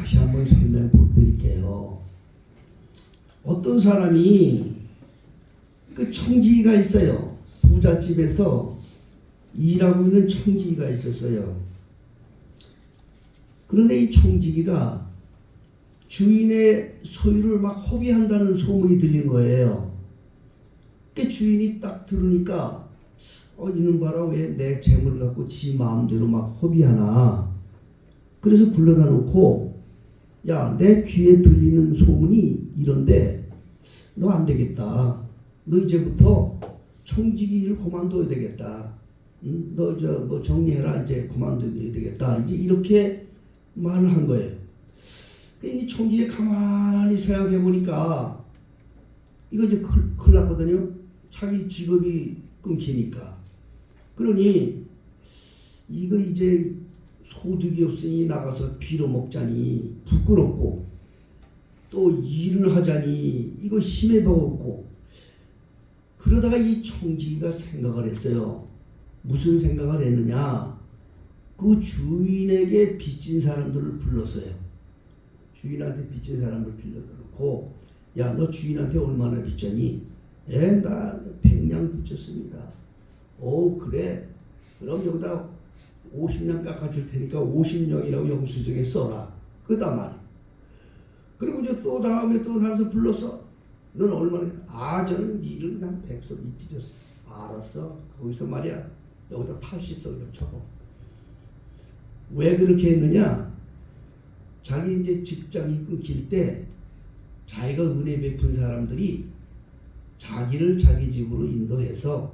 다시 한번 설명 드릴게요. 어떤 사람이 그 청지기가 있어요. 부잣집에서 일하고 있는 청지기가 있었어요. 그런데 이 청지기가 주인의 소유를 막 허비한다는 소문이 들린 거예요. 그 주인이 딱 들으니까 이놈 봐라, 왜 내 재물을 갖고 지 마음대로 막 허비하나. 그래서 불러다 놓고, 야, 내 귀에 들리는 소문이 이런데 너 안 되겠다. 너 이제부터 청지기 일 그만둬야 되겠다. 응? 너 뭐 정리해라. 이제 그만둬야 되겠다. 이제 이렇게 말을 한 거예요. 이 청지기 가만히 생각해 보니까 이거 이제 큰일 났거든요. 자기 직업이 끊기니까. 그러니 이거 이제 소득이 없으니 나가서 빌어먹자니 부끄럽고, 또 일을 하자니 이거 힘에 버겁고. 그러다가 이 청지기가 생각을 했어요. 무슨 생각을 했느냐. 그 주인에게 빚진 사람들을 불렀어요. 주인한테 빚진 사람을 빌려놓고, 야, 너 주인한테 얼마나 빚졌니? 나 100냥 빚졌습니다. 그래. 그럼 여기다 50냥 깎아줄 테니까 50냥이라고 영수증에 써라. 그다 말. 그리고 이제 또 다음에 또 사람을 불러서, 넌 얼마나? 저는 일을 그냥 100석 빚졌어. 알았어. 거기서 말이야, 여기다 80석 좀 쳐고. 왜 그렇게 했느냐? 자기 이제 직장이 끊길 때 자기가 은혜 베푼 사람들이 자기를 자기 집으로 인도해서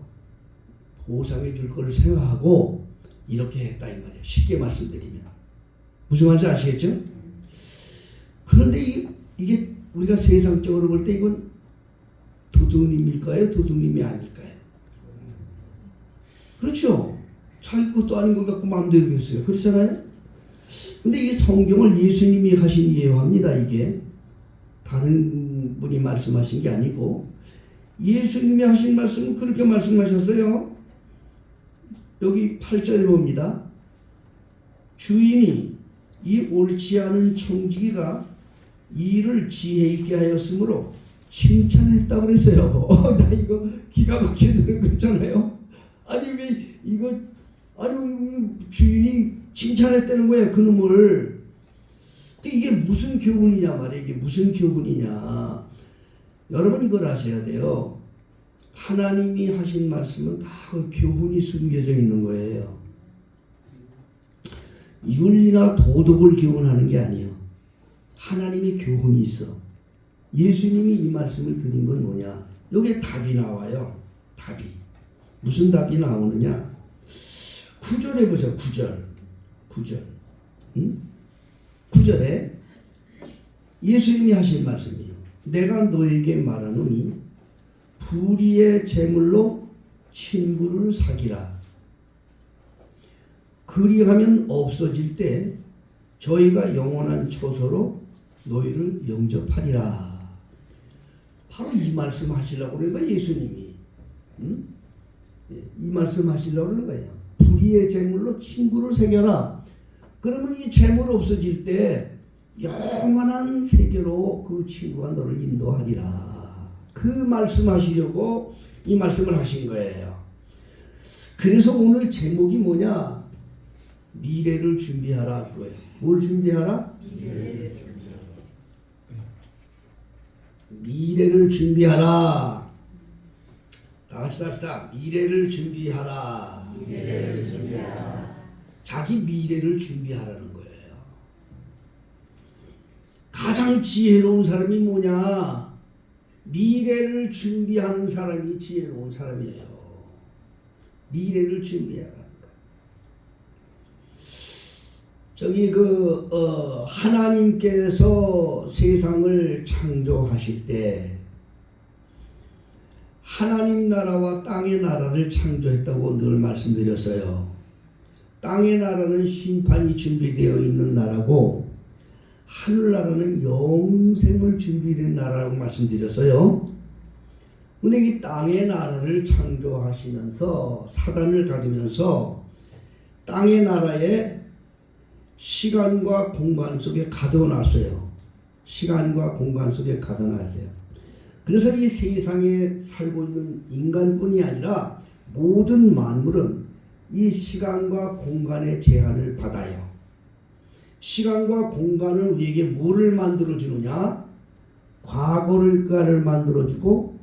보상해 줄 걸 생각하고 이렇게 했다 이 말이에요. 쉽게 말씀드리면. 무슨 말인지 아시겠죠? 그런데 이게 우리가 세상적으로 볼 때 이건 도둑님일까요? 도둑님이 아닐까요? 그렇죠. 자기 것도 아닌 것 같고 마음대로 했어요. 그렇잖아요? 근데 이 성경을 예수님이 하신 예화입니다. 이게 다른 분이 말씀하신 게 아니고 예수님이 하신 말씀은 그렇게 말씀하셨어요. 여기 8절에 봅니다. 주인이 이 옳지 않은 청지기가 일을 지혜 있게 하였으므로 칭찬했다고 그랬어요. 나 이거 기가 막히는 거잖아요. 아니 왜 이거, 아니 주인이 칭찬했다는 거예요. 그놈을. 이게 무슨 교훈이냐 말이에요. 이게 무슨 교훈이냐. 여러분 이걸 아셔야 돼요. 하나님이 하신 말씀은 다 그 교훈이 숨겨져 있는 거예요. 윤리나 도덕을 교훈하는 게 아니에요. 하나님의 교훈이 있어. 예수님이 이 말씀을 드린 건 뭐냐. 여기에 답이 나와요. 답이. 무슨 답이 나오느냐. 9절에 보자. 9절. 응? 9절에 예수님이 하신 말씀이에요. 내가 너에게 말하노니 불의의 재물로 친구를 사귀라. 그리하면 없어질 때 저희가 영원한 처소로 너희를 영접하리라. 바로 이 말씀 하시려고 그러는 거예요. 예수님이. 응? 이 말씀 하시려고 그러는 거예요. 불의의 재물로 친구를 새겨라. 그러면 이 재물 없어질 때 영원한 세계로 그 친구가 너를 인도하리라. 그 말씀하시려고 이 말씀을 하신 거예요. 그래서 오늘 제목이 뭐냐? 미래를 준비하라 그거예요. 뭘 준비하라? 미래를 준비하라. 다 같이 합시다. 미래를 준비하라. 자기 미래를 준비하라는 거예요. 가장 지혜로운 사람이 뭐냐? 미래를 준비하는 사람이 지혜로운 사람이에요. 미래를 준비하라는 거예요. 저기 하나님께서 세상을 창조하실 때 하나님 나라와 땅의 나라를 창조했다고 늘 말씀드렸어요. 땅의 나라는 심판이 준비되어 있는 나라고 하늘나라는 영생을 준비된 나라라고 말씀드렸어요. 근데 이 땅의 나라를 창조하시면서 사단을 가두면서 땅의 나라에 시간과 공간 속에 가둬놨어요. 시간과 공간 속에 가둬놨어요. 그래서 이 세상에 살고 있는 인간뿐이 아니라 모든 만물은 이 시간과 공간의 제한을 받아요. 시간과 공간은 우리에게 뭐를 만들어주느냐? 과거를 만들어주고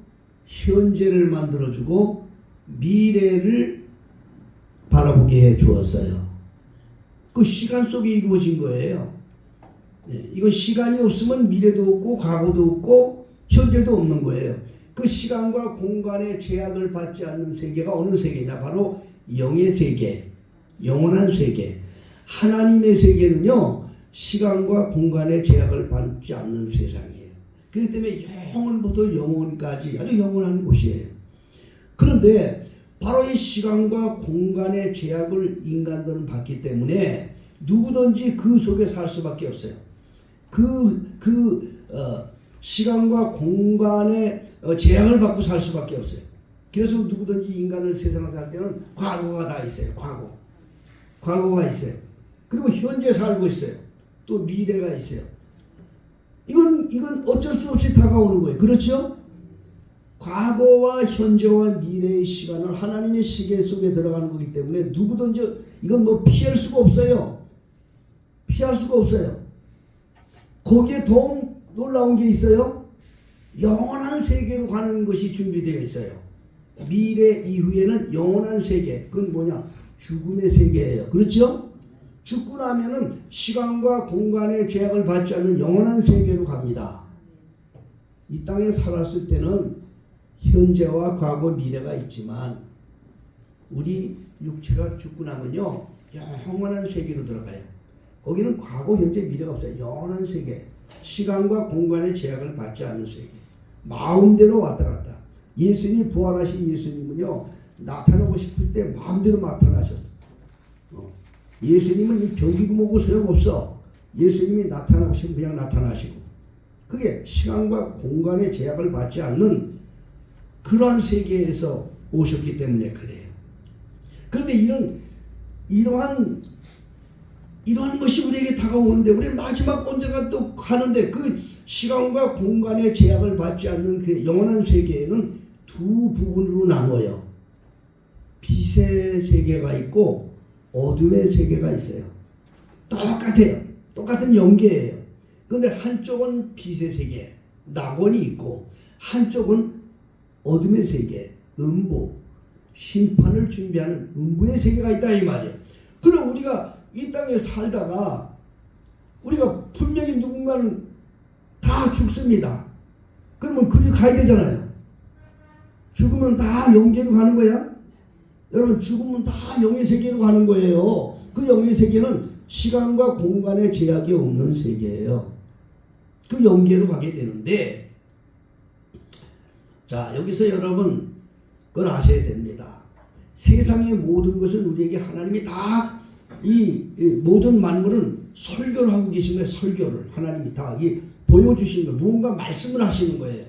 현재를 만들어주고 미래를 바라보게 해 주었어요. 그 시간 속에 이루어진 거예요. 네, 이건 시간이 없으면 미래도 없고 과거도 없고 현재도 없는 거예요. 그 시간과 공간의 제약을 받지 않는 세계가 어느 세계냐? 바로 영의 세계, 영원한 세계. 하나님의 세계는요, 시간과 공간의 제약을 받지 않는 세상이에요. 그렇기 때문에 영원부터 영원까지 아주 영원한 곳이에요. 그런데 바로 이 시간과 공간의 제약을 인간들은 받기 때문에 누구든지 그 속에 살 수밖에 없어요. 시간과 공간의 제약을 받고 살 수밖에 없어요. 그래서 누구든지 인간을 세상에 살 때는 과거가 다 있어요. 과거가 있어요. 그리고 현재 살고 있어요. 또 미래가 있어요. 이건 어쩔 수 없이 다가오는 거예요. 그렇죠? 과거와 현재와 미래의 시간은 하나님의 시계 속에 들어가는 거기 때문에 누구든지 이건 뭐 피할 수가 없어요. 피할 수가 없어요. 거기에 더 놀라운 게 있어요. 영원한 세계로 가는 것이 준비되어 있어요. 미래 이후에는 영원한 세계. 그건 뭐냐? 죽음의 세계예요. 그렇죠? 죽고 나면은 시간과 공간의 제약을 받지 않는 영원한 세계로 갑니다. 이 땅에 살았을 때는 현재와 과거, 미래가 있지만 우리 육체가 죽고 나면요, 영원한 세계로 들어가요. 거기는 과거, 현재, 미래가 없어요. 영원한 세계. 시간과 공간의 제약을 받지 않는 세계. 마음대로 왔다 갔다. 예수님이 부활하신 예수님은요, 나타나고 싶을 때 마음대로 나타나셨어요. 예수님은 이 병기고 뭐고 소용없어. 예수님이 나타나고 싶으면 그냥 나타나시고. 그게 시간과 공간의 제약을 받지 않는 그러한 세계에서 오셨기 때문에 그래요. 그런데 이러한 것이 우리에게 다가오는데 우리 마지막 언제가 또 가는데 그 시간과 공간의 제약을 받지 않는 그 영원한 세계에는 두 부분으로 나눠요. 빛의 세계가 있고 어둠의 세계가 있어요. 똑같아요. 똑같은 연계예요. 그런데 한쪽은 빛의 세계, 낙원이 있고 한쪽은 어둠의 세계, 음부, 심판을 준비하는 음부의 세계가 있다 이 말이에요. 그럼 우리가 이 땅에 살다가 우리가 분명히 누군가는 다 죽습니다. 그러면 그리 가야 되잖아요. 죽으면 다 영계로 가는 거야? 여러분, 죽으면 다 영의 세계로 가는 거예요. 그 영의 세계는 시간과 공간의 제약이 없는 세계예요. 그 영계로 가게 되는데, 자, 여기서 여러분 그걸 아셔야 됩니다. 세상의 모든 것은 우리에게 하나님이 다 이 모든 만물은 설교를 하고 계신 거예요. 설교를 하나님이 다 보여주시는 거예요. 무언가 말씀을 하시는 거예요.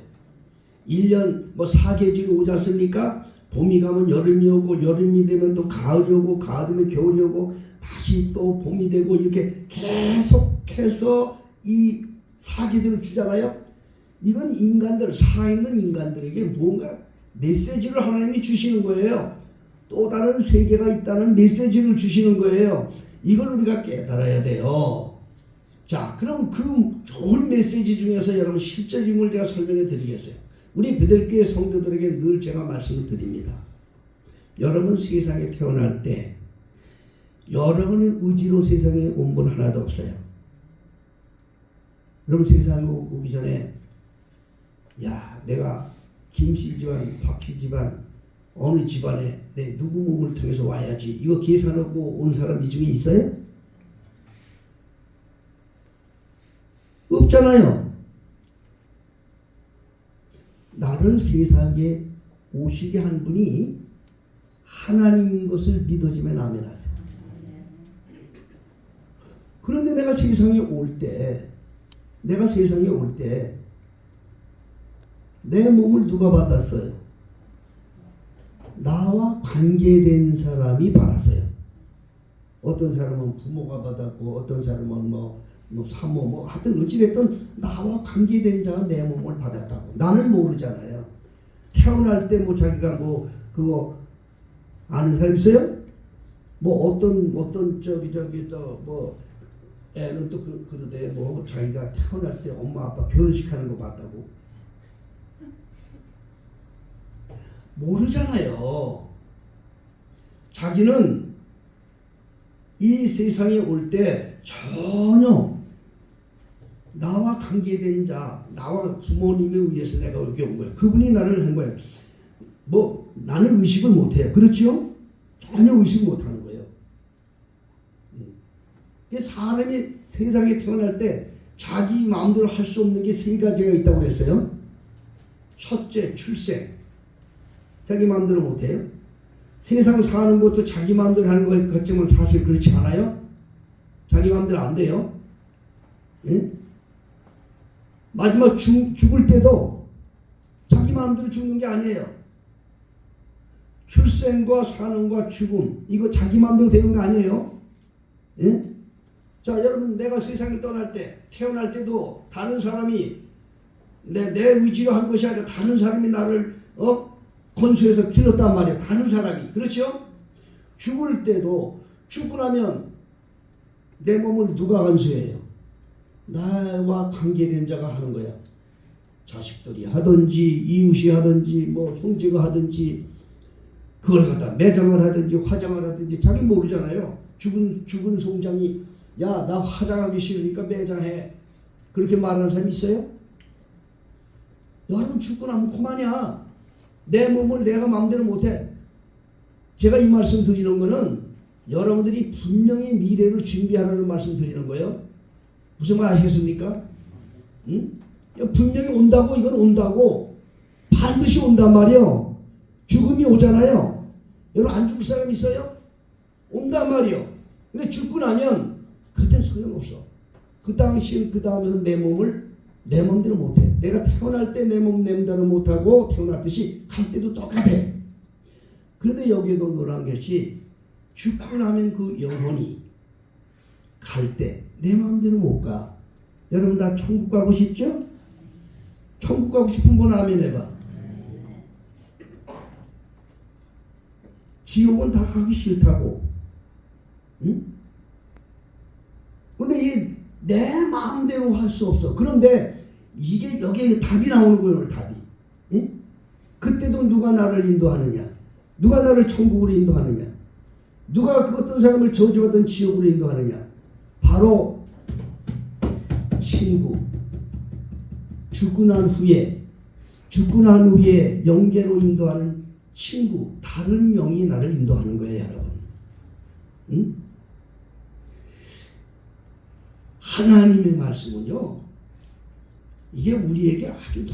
1년 뭐 4계절이 오지 않습니까? 봄이 가면 여름이 오고 여름이 되면 또 가을이 오고 가을이면 겨울이 오고 다시 또 봄이 되고 이렇게 계속해서 이 4계절을 주잖아요. 이건 인간들, 살아있는 인간들에게 뭔가 메시지를 하나님이 주시는 거예요. 또 다른 세계가 있다는 메시지를 주시는 거예요. 이걸 우리가 깨달아야 돼요. 자, 그럼 그 좋은 메시지 중에서 여러분 실제적인 걸 제가 설명해 드리겠어요. 우리 베델교회 성도들에게 늘 제가 말씀을 드립니다. 여러분 세상에 태어날 때 여러분의 의지로 세상에 온 분 하나도 없어요. 여러분 세상에 오기 전에 야, 내가 김씨 집안, 박씨 집안, 어느 집안에 내 누구 몸을 통해서 와야지 이거 계산하고 온 사람 이 중에 있어요? 없잖아요. 나를 세상에 오시게 한 분이 하나님인 것을 믿어지면 아멘하세요. 그런데 내가 세상에 올 때 내 몸을 누가 받았어요? 나와 관계된 사람이 받았어요. 어떤 사람은 부모가 받았고 어떤 사람은 뭐 사모 뭐 하여튼 어찌됐든 나와 관계된 자가 내 몸을 받았다고. 나는 모르잖아요. 태어날 때 뭐 자기가 뭐 그거 아는 사람 있어요? 뭐 어떤 저기 또 뭐 애는 또 그러대 뭐 자기가 태어날 때 엄마 아빠 결혼식 하는 거 봤다고. 모르잖아요. 자기는 이 세상에 올 때 전혀 나와 관계된 자, 나와 부모님에 의해서 내가 여기 온 거예요. 그분이 나를 한 거예요. 뭐 나는 의식을 못해요. 그렇죠? 전혀 의식 못하는 거예요. 사람이 세상에 태어날 때 자기 마음대로 할 수 없는 게 세 가지가 있다고 그랬어요. 첫째, 출생. 자기 마음대로 못해요. 세상 사는 것도 자기 마음대로 하는 것 같지만 사실 그렇지 않아요. 자기 마음대로 안 돼요. 예? 마지막 죽을 때도 자기 마음대로 죽는 게 아니에요. 출생과 산업과 죽음 이거 자기 마음대로 되는 거 아니에요. 예? 자 여러분 내가 세상을 떠날 때 태어날 때도 다른 사람이 내 의지로 한 것이 아니라 다른 사람이 나를 건수해서 길렀단 말이에요. 다른 사람이. 그렇죠? 죽을 때도 죽고 나면 내 몸을 누가 건수해요? 나와 관계된 자가 하는 거야. 자식들이 하든지 이웃이 하든지 뭐 형제가 하든지 그걸 갖다 매장을 하든지 화장을 하든지 자기 모르잖아요. 죽은 송장이 야 나 화장하기 싫으니까 매장해. 그렇게 말하는 사람이 있어요? 여러분 죽고 나면 그만이야. 내 몸을 내가 마음대로 못해. 제가 이 말씀 드리는 거는 여러분들이 분명히 미래를 준비하라는 말씀 드리는 거예요. 무슨 말 아시겠습니까? 응? 분명히 온다고 이건 온다고 반드시 온단 말이요. 죽음이 오잖아요. 여러분 안 죽을 사람 있어요? 온단 말이요. 근데 죽고 나면 그때는 소용없어. 그 당시엔 그 다음에는 내 몸을 내 맘대로 못해. 내가 태어날 때 내 몸 내 맘대로 못하고 태어났듯이 갈 때도 똑같아. 그런데 여기에도 놀란 것이 죽고 나면 그 영혼이 갈 때 내 마음대로 못 가. 여러분 다 천국 가고 싶죠? 천국 가고 싶은 분 아멘 해봐. 지옥은 다 가기 싫다고. 응? 근데 이 내 마음대로 할 수 없어. 그런데 이게 여기에 답이 나오는 거예요. 오늘 답이. 응? 그때도 누가 나를 인도하느냐? 누가 나를 천국으로 인도하느냐? 누가 그 어떤 사람을 저주받은 지옥으로 인도하느냐? 바로 친구. 죽고 난 후에 영계로 인도하는 친구, 다른 영이 나를 인도하는 거예요, 여러분. 응? 하나님의 말씀은요, 이게 우리에게 아주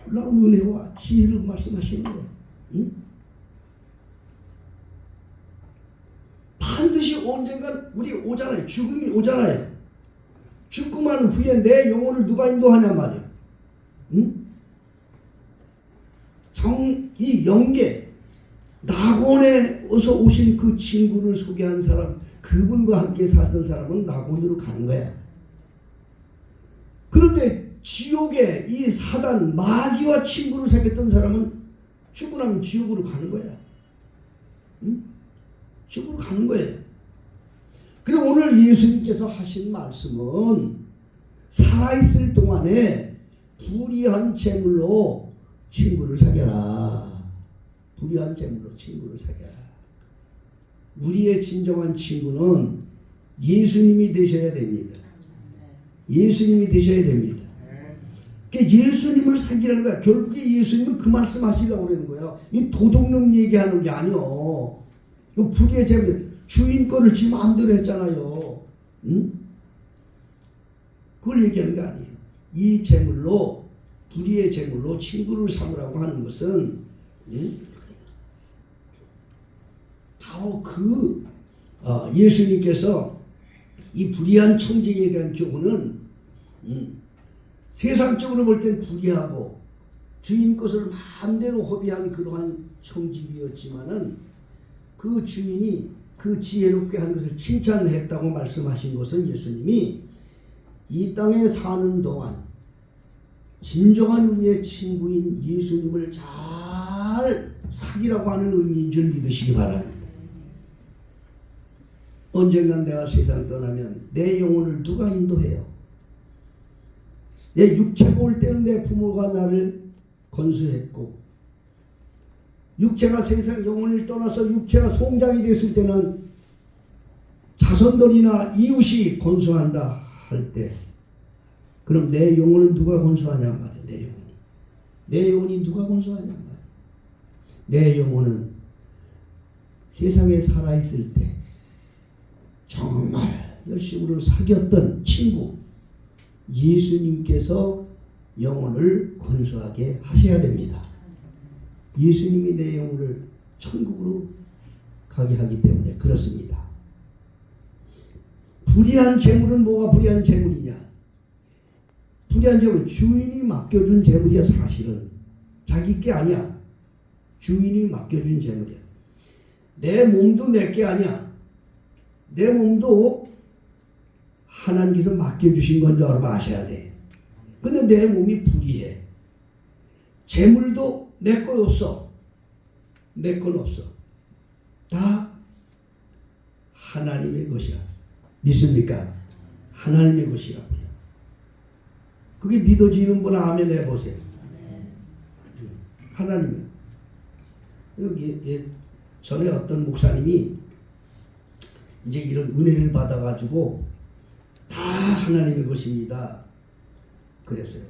놀라운 은혜와 지혜를 말씀하시는 거예요. 응? 반드시 언젠간 우리 오잖아요. 죽음이 오잖아요. 죽고 난 후에 내 영혼을 누가 인도하냐 말이에요. 응? 이 영계 낙원에서 오신 그 친구를 소개한 사람, 그분과 함께 살던 사람은 낙원으로 가는 거야. 그런데 지옥에 이 사단 마귀와 친구를 사귀었던 사람은 죽고 나면 지옥으로 가는 거야. 응? 지옥으로 가는 거예요. 그리고 오늘 예수님께서 하신 말씀은 살아있을 동안에 불의한 재물로 친구를 사귀어라. 불의한 재물로 친구를 사귀어라. 우리의 진정한 친구는 예수님이 되셔야 됩니다. 예수님이 되셔야 됩니다. 그러니까 예수님을 사귀라는 거야. 결국에 예수님은 그 말씀 하시려고 그러는 거예요. 이 도덕론 얘기하는 게 아니요. 불의의 재물, 주인 거를 지 마음대로 했잖아요. 응? 그걸 얘기하는 게 아니에요. 이 재물로, 불의의 재물로 친구를 삼으라고 하는 것은 바로 예수님께서 이 불의한 청직에 대한 교훈은 세상적으로 볼 땐 불의하고 주인 것을 마음대로 허비한 그러한 청직이었지만은 그 주인이 그 지혜롭게 한 것을 칭찬했다고 말씀하신 것은 예수님이 이 땅에 사는 동안 진정한 우리의 친구인 예수님을 잘 사귀라고 하는 의미인 줄 믿으시기 바랍니다. 언젠간 내가 세상을 떠나면 내 영혼을 누가 인도해요? 내 육체가 올 때는 내 부모가 나를 건수했고, 육체가 세상 영혼을 떠나서 육체가 송장이 됐을 때는 자손들이나 이웃이 건수한다 할 때, 그럼 내 영혼은 누가 건수하냐 말이야. 내 영혼이 누가 건수하냐 말이야. 내 영혼은 세상에 살아있을 때 정말 열심으로 사귀었던 친구 예수님께서 영혼을 건수하게 하셔야 됩니다. 예수님이 내 영혼을 천국으로 가게 하기 때문에 그렇습니다. 불의한 재물은 뭐가 불의한 재물이냐? 불의한 재물, 주인이 맡겨준 재물이야. 사실은 자기 게 아니야. 주인이 맡겨준 재물이야. 내 몸도 내 게 아니야. 내 몸도 하나님께서 맡겨주신 건 여러분 아셔야 돼. 근데 내 몸이 불의해. 재물도 내 건 없어. 내 건 없어. 다 하나님의 것이야. 믿습니까? 하나님의 것이라고요. 그게 믿어지는 분 아멘 해보세요. 하나님이요. 전에 어떤 목사님이 이제 이런 은혜를 받아가지고 다 하나님의 것입니다. 그랬어요.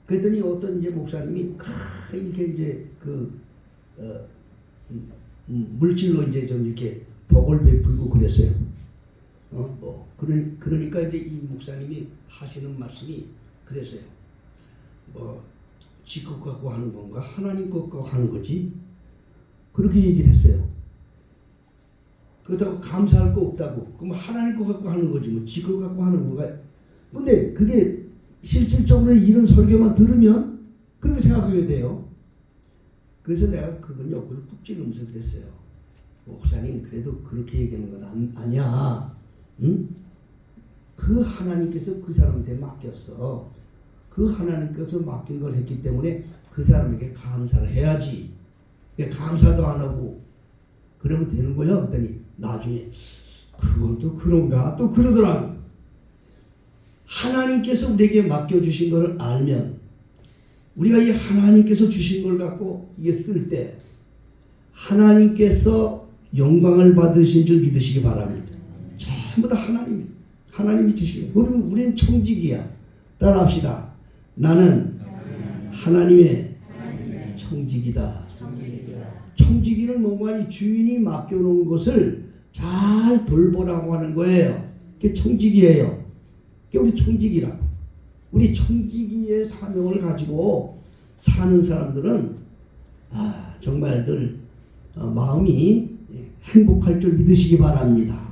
그랬더니 어떤 이제 목사님이 이렇게 이제 물질로 이제 좀 이렇게 덕을 베풀고 그랬어요. 그러니까 이제 이 목사님이 하시는 말씀이 그랬어요. 지 것 갖고 하는 건가? 하나님 것 갖고 하는 거지? 그렇게 얘기를 했어요. 그렇다고 감사할 거 없다고. 그럼 하나님 것 갖고 하는 거지. 지 것 갖고 하는 건가? 근데 그게 실질적으로 이런 설교만 들으면 그렇게 생각하게 돼요. 그래서 내가 그분 옆으로 뚝 찌르면서 그랬어요. 목사님, 그래도 그렇게 얘기하는 건 아니야. 응? 그 하나님께서 그 사람한테 맡겼어. 그 하나님께서 맡긴 걸 했기 때문에 그 사람에게 감사를 해야지. 감사도 안 하고 그러면 되는 거야? 그랬더니 나중에 그건 또 그런가? 또 그러더라고. 하나님께서 우리에게 맡겨주신 것을 알면 우리가 이 하나님께서 주신 걸 갖고 이게 쓸 때 하나님께서 영광을 받으신 줄 믿으시기 바랍니다. 전부 다 하나님이 주시고, 그러면 우리는 청직이야. 따라합시다. 나는 하나님의 청직이다. 청지기는 뭐냐니 주인이 맡겨놓은 것을 잘 돌보라고 하는 거예요. 그게 청지기예요. 그게 우리 청지기라고. 우리 청지기의 사명을 가지고 사는 사람들은 정말 늘 마음이 행복할 줄 믿으시기 바랍니다.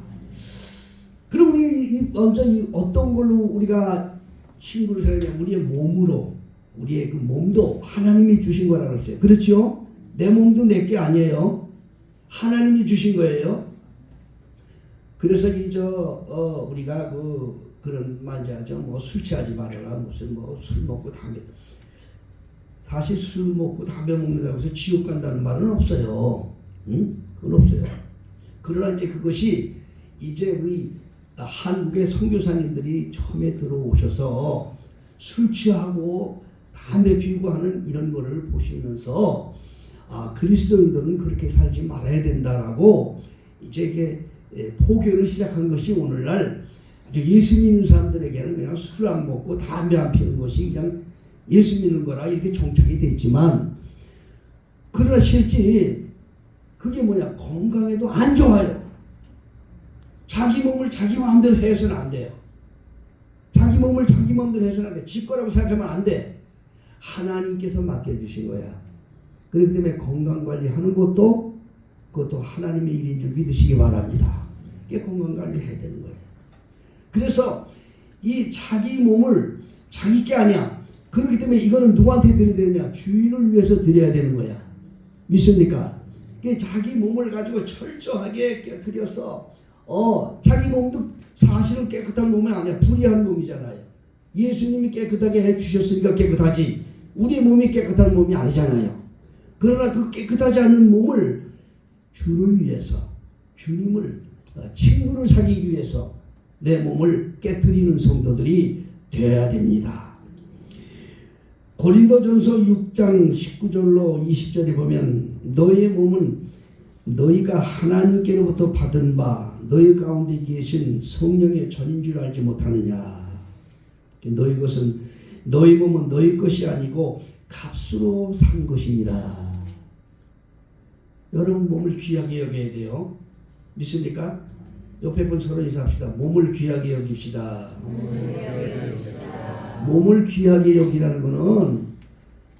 그럼 우리 먼저 어떤 걸로 우리가 친구를 사귀냐? 우리의 몸으로, 우리의 그 몸도 하나님이 주신 거라고 했어요. 그렇죠? 내 몸도 내 게 아니에요. 하나님이 주신 거예요. 그래서 우리가 그런 말이 하죠. 술 취하지 말아라. 무슨 술 먹고 담배. 사실 술 먹고 담배 먹는다고 해서 지옥 간다는 말은 없어요. 응? 그건 없어요. 그러나 이제 그것이 이제 우리 한국의 선교사님들이 처음에 들어오셔서 술 취하고 담배 피우고 하는 이런 거를 보시면서 그리스도인들은 그렇게 살지 말아야 된다라고 이제 이게 포교를 시작한 것이 오늘날 아주 예수 믿는 사람들에게는 그냥 술 안 먹고 담배 안 피우는 것이 그냥 예수 믿는 거라 이렇게 정착이 돼 있지만, 그러나 실제 그게 건강에도 안 좋아요. 자기 몸을 자기 마음대로 해서는 안 돼요. 자기 몸을 자기 마음대로 해서는 안 돼. 지 거라고 생각하면 안 돼. 하나님께서 맡겨주신 거야. 그렇기 때문에 건강관리하는 것도 그것도 하나님의 일인 줄 믿으시기 바랍니다. 그게 건강관리 해야 되는 거예요. 그래서 이 자기 몸을 자기 게 아니야. 그렇기 때문에 이거는 누구한테 드려야 되느냐? 주인을 위해서 드려야 되는 거야. 믿습니까? 자기 몸을 가지고 철저하게 깨뜨려서 자기 몸도 사실은 깨끗한 몸이 아니야. 불의한 몸이잖아요. 예수님이 깨끗하게 해주셨으니까 깨끗하지 우리 몸이 깨끗한 몸이 아니잖아요. 그러나 그 깨끗하지 않은 몸을 주를 위해서 주님을 친구를 사귀기 위해서 내 몸을 깨뜨리는 성도들이 되어야 됩니다. 고린도전서 6장 19절로 20절에 보면 너의 몸은 너희가 하나님께로부터 받은 바 너희 가운데 계신 성령의 전인 줄 알지 못하느냐. 너희 몸은 너희 것이 아니고 값으로 산 것이니라. 여러분 몸을 귀하게 여겨야 돼요. 믿습니까? 옆에 분 서로 인사합시다. 몸을 귀하게 여깁시다. 몸을 귀하게 여기라는 것은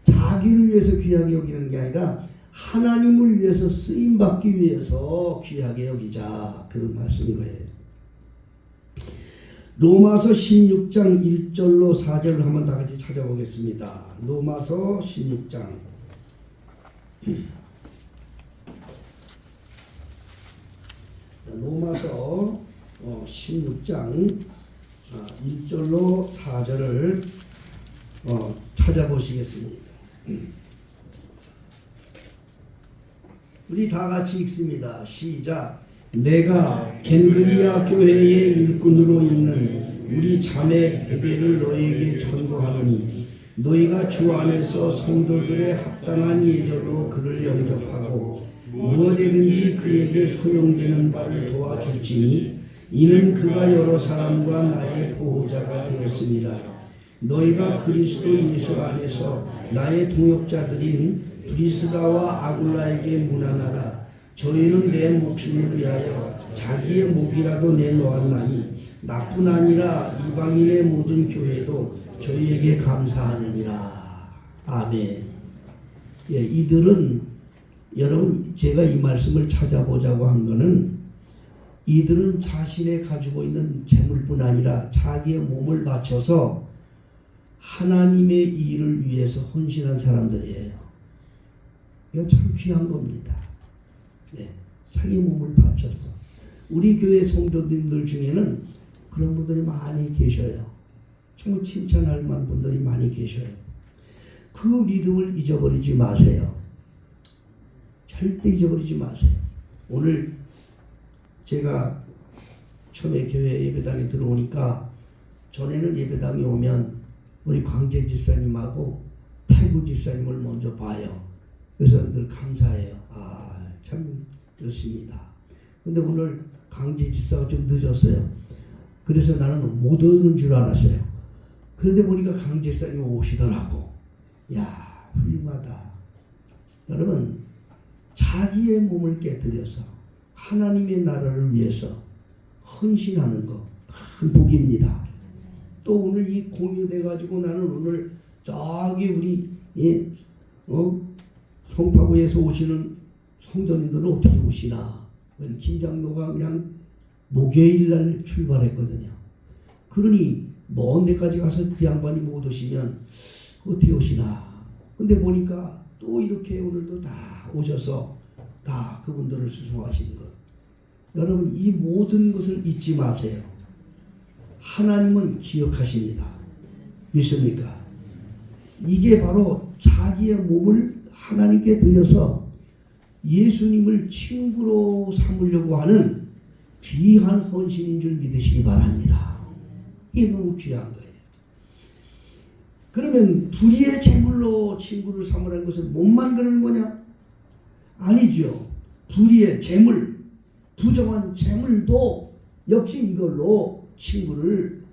자기를 위해서 귀하게 여기는 게 아니라 하나님을 위해서 쓰임받기 위해서 귀하게 여기자. 그런 말씀인 거예요. 로마서 16장 1절로 4절을 한번 다 같이 찾아보겠습니다. 로마서 16장 로마서 16장 1절로 4절을 찾아보시겠습니다. 우리 다 같이 읽습니다. 시작. 내가 겐그리아 교회의 일꾼으로 있는 우리 자매 베베를 너희에게 전고하노니 너희가 주 안에서 성도들의 합당한 예절로 그를 영접하고 무엇이든지 그에게 소용되는 바를 도와줄지니 이는 그가 여러 사람과 나의 보호자가 되었습니다. 너희가 그리스도 예수 안에서 나의 동역자들인 브리스가와 아굴라에게 문안하라. 저희는 내 목숨을 위하여 자기의 목이라도 내놓았나니 나뿐 아니라 이방인의 모든 교회도 저희에게 감사하느니라. 아멘. 이들은 여러분 제가 이 말씀을 찾아보자고 한 거는 이들은 자신의 가지고 있는 재물뿐 아니라 자기의 몸을 바쳐서 하나님의 일을 위해서 헌신한 사람들이에요. 이거 참 귀한 겁니다. 자기 몸을 바쳐서 우리 교회 성도님들 중에는 그런 분들이 많이 계셔요. 정말 칭찬할 만한 분들이 많이 계셔요. 그 믿음을 잊어버리지 마세요. 절대 잊어버리지 마세요. 오늘 제가 처음에 교회 예배당에 들어오니까 전에는 예배당에 오면 우리 광재 집사님하고 태구 집사님을 먼저 봐요. 그래서 늘 감사해요. 참 그렇습니다. 근데 오늘 광재 집사가 좀 늦었어요. 그래서 나는 못 오는 줄 알았어요. 그런데 보니까 광재 집사님이 오시더라고. 야, 훌륭하다. 여러분 자기의 몸을 깨뜨려서 하나님의 나라를 위해서 헌신하는 거 큰 복입니다. 또 오늘 이 공유돼 가지고 나는 오늘 저기 우리 송파구에서 오시는 성도님들은 어떻게 오시나? 김장로가 그냥 목요일 날 출발했거든요. 그러니 먼 데까지 가서 그 양반이 못 오시면 어떻게 오시나? 근데 보니까 또 이렇게 오늘도 다 오셔서 다 그분들을 수송하시는 것. 여러분 이 모든 것을 잊지 마세요. 하나님은 기억하십니다. 믿습니까? 이게 바로 자기의 몸을 하나님께 드려서 예수님을 친구로 삼으려고 하는 귀한 헌신인 줄 믿으시기 바랍니다. 이게 너무 귀한 거예요. 그러면 불의의 재물로 친구를 삼으라는 것은 몸만 그러는 거냐? 아니죠. 불의의 재물, 부정한 재물도 역시 이걸로 친구를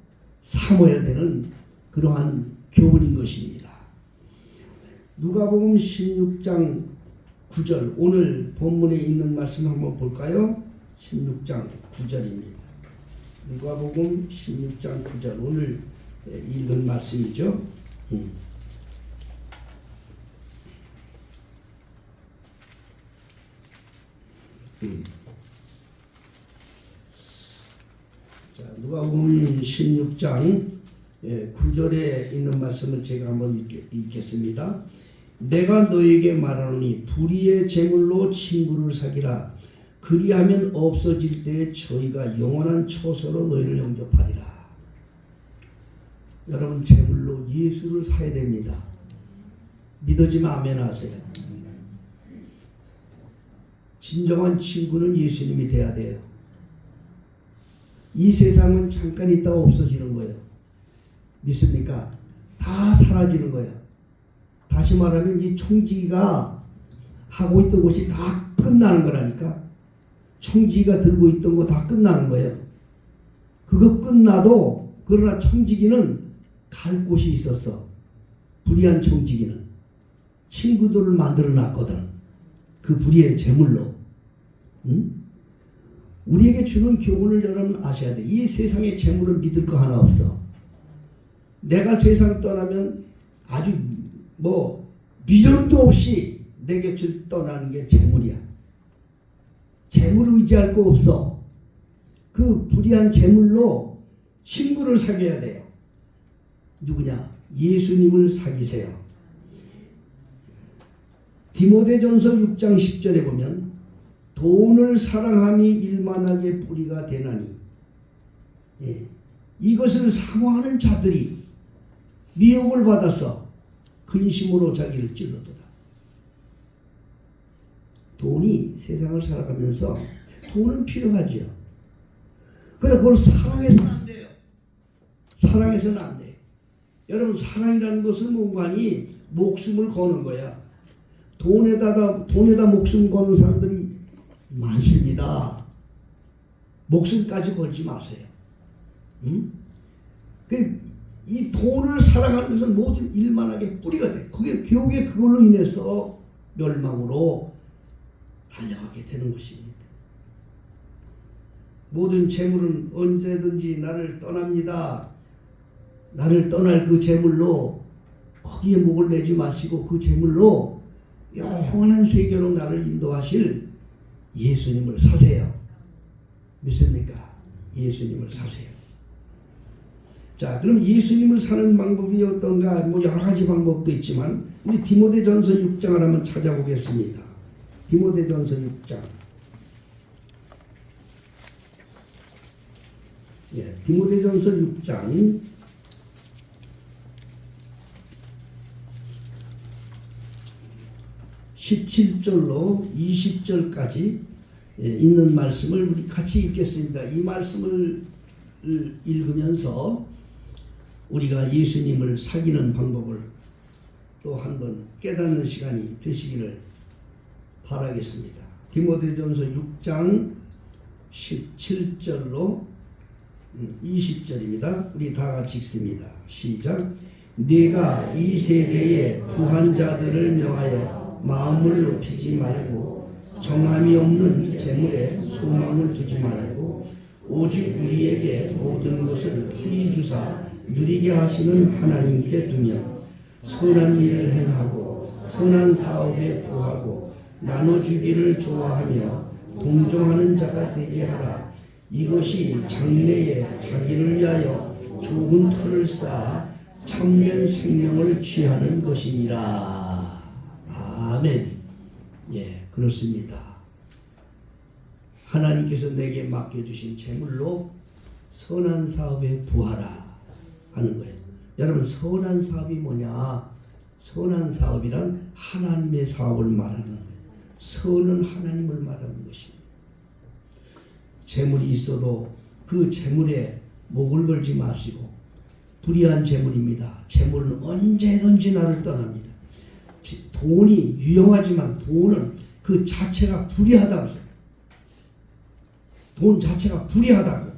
삼아야 되는 그러한 교훈인 것입니다. 누가복음 16장 9절 오늘 본문에 있는 말씀 한번 볼까요? 16장 9절입니다. 누가복음 16장 9절 오늘 읽은 말씀이죠. 자, 누가복음 16장 9절에 있는 말씀을 제가 한번 읽겠습니다. 내가 너에게 말하노니 불의의 제물로 친구를 사귀라. 그리하면 없어질 때에 저희가 영원한 초소로 너희를 영접하리라. 여러분, 제물로 예수를 사야 됩니다. 믿어지면 아멘 하세요. 진정한 친구는 예수님이 돼야 돼요. 이 세상은 잠깐 있다가 없어지는 거예요. 믿습니까? 다 사라지는 거예요. 다시 말하면 이 청지기가 하고 있던 것이 다 끝나는 거라니까. 청지기가 들고 있던 거 다 끝나는 거예요. 그거 끝나도 그러나 청지기는 갈 곳이 있었어. 불의한 청지기는 친구들을 만들어 놨거든. 그 불의의 제물로. 응? 우리에게 주는 교훈을 여러분 아셔야 돼. 이 세상의 제물은 믿을 거 하나 없어. 내가 세상 떠나면 아주 미련도 없이 내 곁을 떠나는 게 제물이야. 제물을 의지할 거 없어. 그 불의한 제물로 친구를 사귀어야 돼요. 누구냐? 예수님을 사귀세요. 디모데전서 6장 10절에 보면 돈을 사랑함이 일만하게 뿌리가 되나니, 이것을 사모하는 자들이 미혹을 받아서 근심으로 자기를 찔렀도다. 돈이 세상을 살아가면서 돈은 필요하죠. 그러나 그걸 사랑해서는 안 돼요. 사랑해서는 안 돼. 여러분, 사랑이라는 것은 뭔가니 목숨을 거는 거야. 돈에다 목숨 거는 사람들이 많습니다. 목숨까지 걸지 마세요. 응? 이 돈을 사랑하는 것은 모든 일만하게 뿌리가 돼. 결국에 그걸로 인해서 멸망으로 달려가게 되는 것입니다. 모든 재물은 언제든지 나를 떠납니다. 나를 떠날 그 재물로 거기에 목을 매지 마시고 그 재물로 영원한 세계로 나를 인도하실 예수님을 사세요. 믿습니까? 예수님을 사세요. 자, 그럼 예수님을 사는 방법이 어떤가? 여러 가지 방법도 있지만 우리 디모데전서 6장을 한번 찾아보겠습니다. 디모데전서 6장. 디모데전서 6장 17절로 20절까지 있는 말씀을 우리 같이 읽겠습니다. 이 말씀을 읽으면서 우리가 예수님을 사귀는 방법을 또 한번 깨닫는 시간이 되시기를 바라겠습니다. 디모데전서 6장 17절로 20절입니다. 우리 다 같이 읽습니다. 시작. 네가 이 세대의 부한 자들을 명하여 마음을 높이지 말고 정함이 없는 재물에 소망을 두지 말고 오직 우리에게 모든 것을 흔히 주사 누리게 하시는 하나님께 두며 선한 일을 행하고 선한 사업에 부하고 나눠주기를 좋아하며 동정하는 자가 되게 하라. 이것이 장래에 자기를 위하여 좋은 터를 쌓아 참된 생명을 취하는 것이니라. 아멘. 그렇습니다. 하나님께서 내게 맡겨주신 재물로 선한 사업에 부하라 하는 거예요. 여러분, 선한 사업이 뭐냐? 선한 사업이란 하나님의 사업을 말하는 거예요. 선은 하나님을 말하는 것입니다. 재물이 있어도 그 재물에 목을 걸지 마시고, 불의한 재물입니다. 재물은 언제든지 나를 떠납니다. 돈이 유용하지만 돈은 그 자체가 불의하다고 해요. 돈 자체가 불의하다고.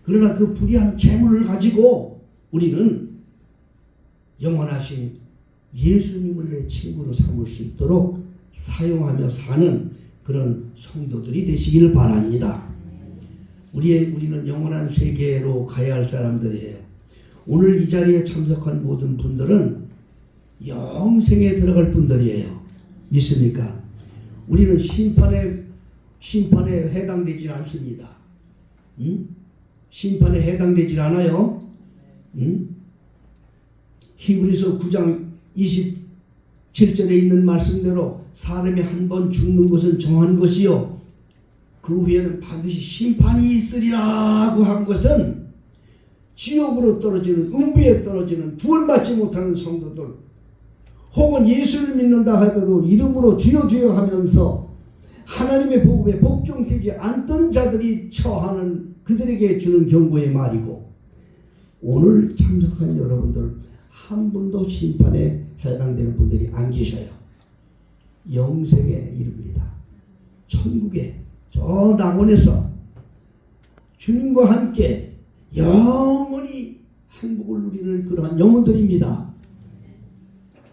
그러나 그 불의한 재물을 가지고 우리는 영원하신 예수님을 내 친구로 삼을 수 있도록 사용하며 사는 그런 성도들이 되시기를 바랍니다. 우리는 영원한 세계로 가야 할 사람들이에요. 오늘 이 자리에 참석한 모든 분들은 영생에 들어갈 분들이에요. 믿습니까? 우리는 심판에 해당되질 않습니다. 심판에 해당되질 않아요. 히브리서 9장 7절에 있는 말씀대로 사람이 한 번 죽는 것은 정한 것이요 그 후에는 반드시 심판이 있으리라고 한 것은 지옥으로 떨어지는, 음부에 떨어지는, 구원받지 못하는 성도들, 혹은 예수를 믿는다 하더라도 이름으로 주여 주여 하면서 하나님의 복음에 복종되지 않던 자들이 처하는 그들에게 주는 경고의 말이고, 오늘 참석한 여러분들 한 분도 심판에 해당되는 분들이 안 계셔요. 영생에 이릅니다. 천국에 저 낙원에서 주님과 함께 영원히 행복을 누리는 그러한 영혼들입니다.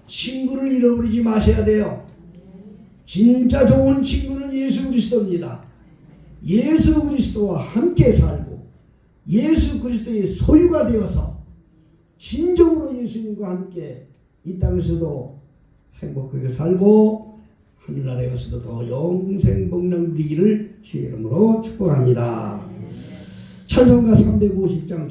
친구를 잃어버리지 마셔야 돼요. 진짜 좋은 친구는 예수 그리스도입니다. 예수 그리스도와 함께 살고 예수 그리스도의 소유가 되어서 진정으로 예수님과 함께 이 땅에서도 행복하게 살고 하늘나라에 가서도 더 영생 복락 누리기를 주의 이름으로 축복합니다. 찬송가 350장